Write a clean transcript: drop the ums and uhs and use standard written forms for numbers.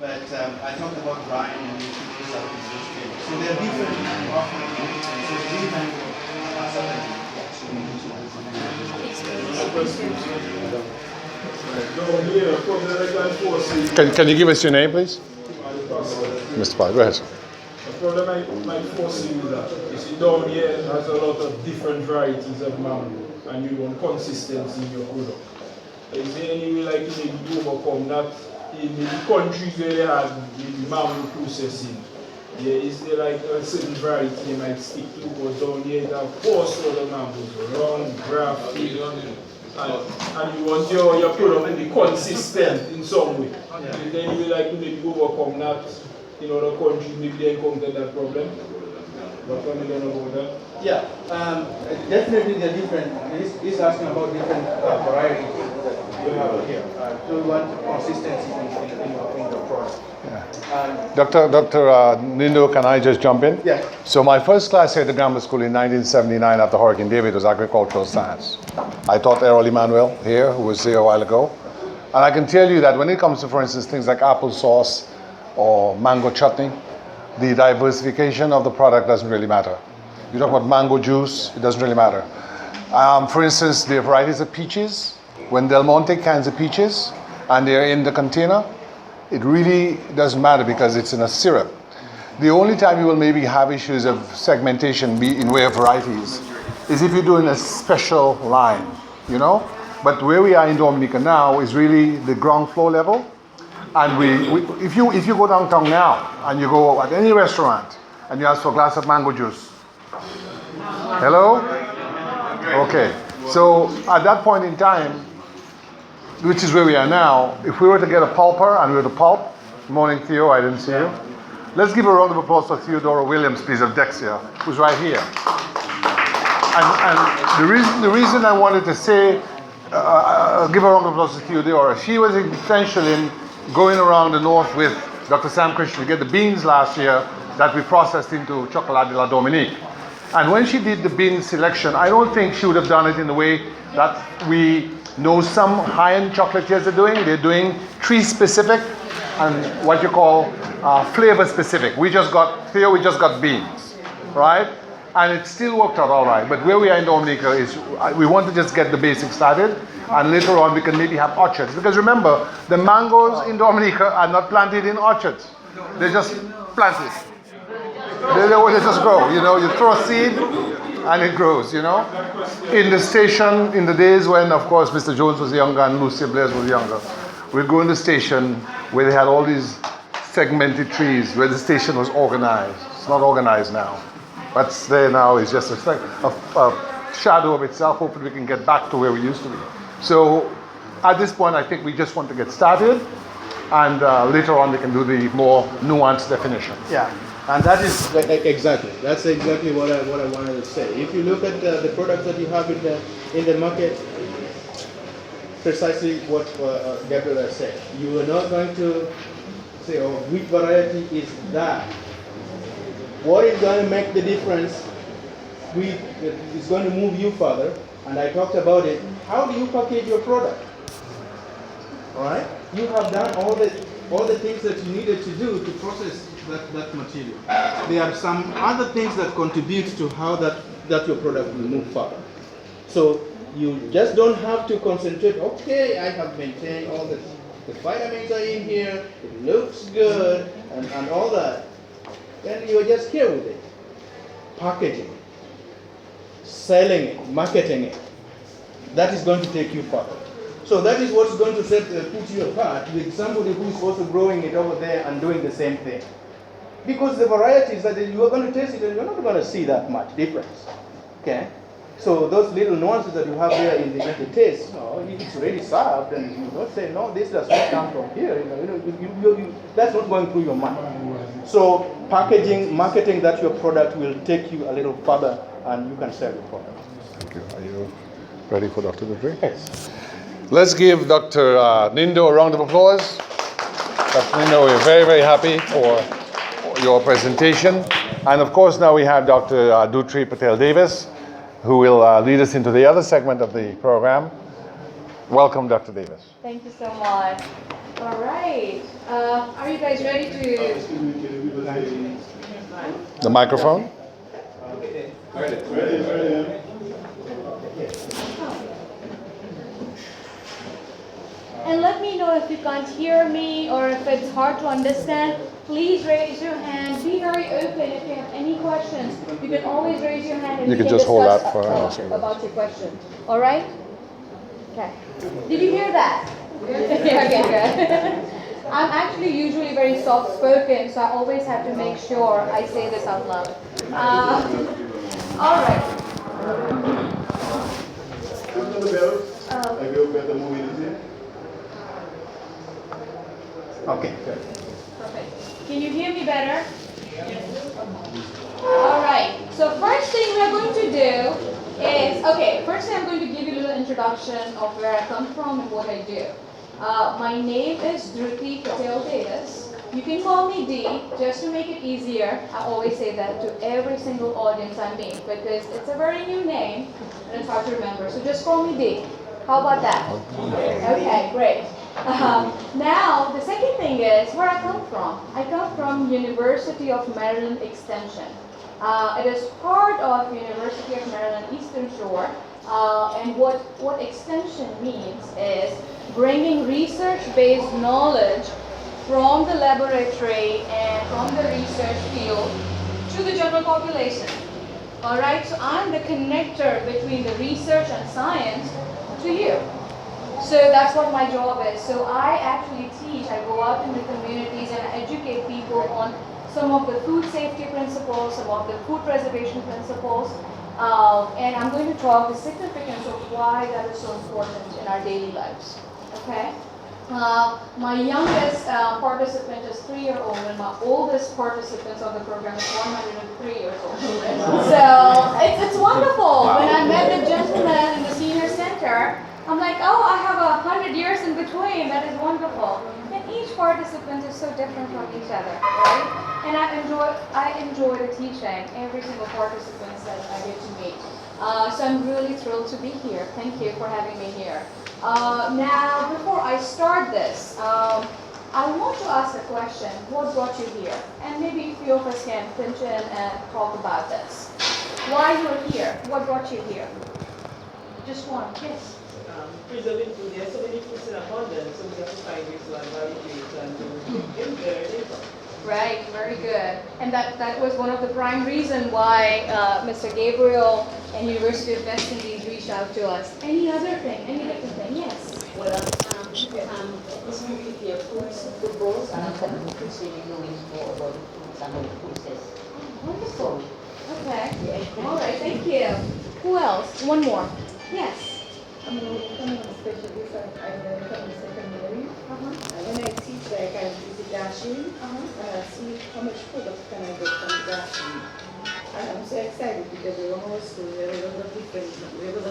but I talked about brine and you should use up in this table. So there are different offerings. So different Can you give us your name, please? Mr. Pai, go ahead, sir. The problem I might foresee is that you see down here has a lot of different varieties of mango and you want consistency in your product. Is there any way like you maybe overcome that in the countries where they have the mango processing? Yeah, is there like a certain variety you might stick to? Because down here they have 4 sort of mangoes, round, grafted, and you want your product to be consistent in some way. Is there any way like you maybe overcome that in other countries, maybe they encounter that problem? What can you learn about that? Yeah, definitely they're different. He's asking about different varieties that you have here. So we want consistency in the product. Yeah. Dr. Nando, can I just jump in? Yeah. So my first class here at the grammar school in 1979 after Hurricane David was agricultural science. I taught Errol Emmanuel here, who was here a while ago. And I can tell you that when it comes to, for instance, things like applesauce or mango chutney, the diversification of the product doesn't really matter. You talk about mango juice, it doesn't really matter. For instance, the varieties of peaches, when Del Monte cans the peaches and they're in the container, it really doesn't matter because it's in a syrup. The only time you will maybe have issues of segmentation be in way of varieties is if you're doing a special line, you know? But where we are in Dominica now is really the ground floor level. And if you go downtown now and you go at any restaurant and you ask for a glass of mango juice, hello? Okay. So at that point in time, which is where we are now, if we were to get a pulper and we were to pulp, morning Theo, I didn't see you. Let's give a round of applause for Theodora Williams, please, of Dexia, who's right here. And the reason I wanted to say, give a round of applause to Theodora, she was essential in going around the north with Dr. Sam Christian to get the beans last year that we processed into Chocolat de la Dominique. And when she did the bean selection, I don't think she would have done it in the way that we know some high-end chocolatiers are doing. They're doing tree specific and what you call flavor specific. We just got beans, right? And it still worked out all right. But where we are in Dominica is we want to just get the basics started, and later on we can maybe have orchards. Because remember, the mangoes in Dominica are not planted in orchards. They're just planted. They just grow, you know. You throw a seed and it grows, you know. In the station, in the days when, of course, Mr. Jones was younger and Lucia Blaise was younger, we'd go in the station where they had all these segmented trees, where the station was organized. It's not organized now. What's there now is just a shadow of itself. Hopefully we can get back to where we used to be. So at this point, I think we just want to get started, and later on we can do the more nuanced definitions. Yeah, and that is exactly what I wanted to say. If you look at the products that you have in the market, precisely what Gabriela said. You are not going to say, oh, which variety is that? What is going to make the difference? Is going to move you further. And I talked about it. How do you package your product? All right. You have done all the things that you needed to do to process that material. There are some other things that contribute to how that your product will move further. So you just don't have to concentrate. Okay, I have maintained all the vitamins are in here. It looks good and all that. Then you're just here with it. Packaging it, selling it, marketing it. That is going to take you further. So that is what's going to put you apart with somebody who is also growing it over there and doing the same thing. Because the varieties that you are going to taste it and you're not going to see that much difference. Okay? So those little nuances that you have there in the taste, it's already served, and you don't say, no, this does not come from here. That's not going through your mind. So packaging, marketing that your product will take you a little further, and you can sell your product. Thank you. Are you ready for Dr. Dutry? Yes. Let's give Dr. Nando a round of applause. Dr. Nando, we're very, very happy for your presentation. And of course, now we have Dr. Dutry Patel Davis, who will lead us into the other segment of the program. Welcome, Dr. Davis. Thank you so much. All right. Are you guys ready to? The microphone? And let me know if you can't hear me or if it's hard to understand. Please raise your hand. Be very open. If you have any questions, you can always raise your hand and You we can can just hold discuss that for us. about your question. All right? Okay. Did you hear that? Yeah, okay, good. I'm actually usually very soft-spoken, so I always have to make sure I say this out loud. All right. Okay, good. Perfect. Can you hear me better? All right. So first thing we're going to do is, firstly I'm going to give you a little introduction of where I come from and what I do. My name is Patel and Dr. You can call me D, just to make it easier. I always say that to every single audience I meet because it's a very new name and it's hard to remember. So just call me D. How about that? Okay, great. Now, the second thing is where I come from. I come from University of Maryland Extension. It is part of University of Maryland Eastern Shore. And what extension means is bringing research-based knowledge from the laboratory and from the research field to the general population. All right, so I'm the connector between the research and science to you. So that's what my job is. So I actually teach, I go out in the communities and I educate people on some of the food safety principles, some of the food preservation principles, and I'm going to talk the significance of why that is so important in our daily lives. Okay? My youngest participant is 3-year-old and my oldest participants of the program is 103 years old. So it's wonderful. When I met the gentleman in the senior center, I'm like, oh, I have 100 years in between. That is wonderful. And each participant is so different from each other, right? And I enjoy the teaching every single participant that I get to meet. So I'm really thrilled to be here. Thank you for having me here. Now, before I start this, I want to ask a question. What brought you here? And maybe a few of us can pinch in and talk about this. Why you're here? What brought you here? Just one. Yes. Preserving food. There are so many foods in abundance, so we have to find ways to evaluate and to give better data. Right, very good. And that was one of the prime reasons why Mr. Gabriel and University of West Indies reached out to us. Any other thing? Any different thing? Yes. Well, this will be the food bowls, and I'm interested in knowing more about the foods and the process. Wonderful. Okay. All right, thank you. Who else? One more. Yes. I'm becoming a specialist. I'm becoming secondary. When I teach, like I visit classroom and I see how much product can I get from the classroom. And I'm so excited because we're almost school. We have a lot of different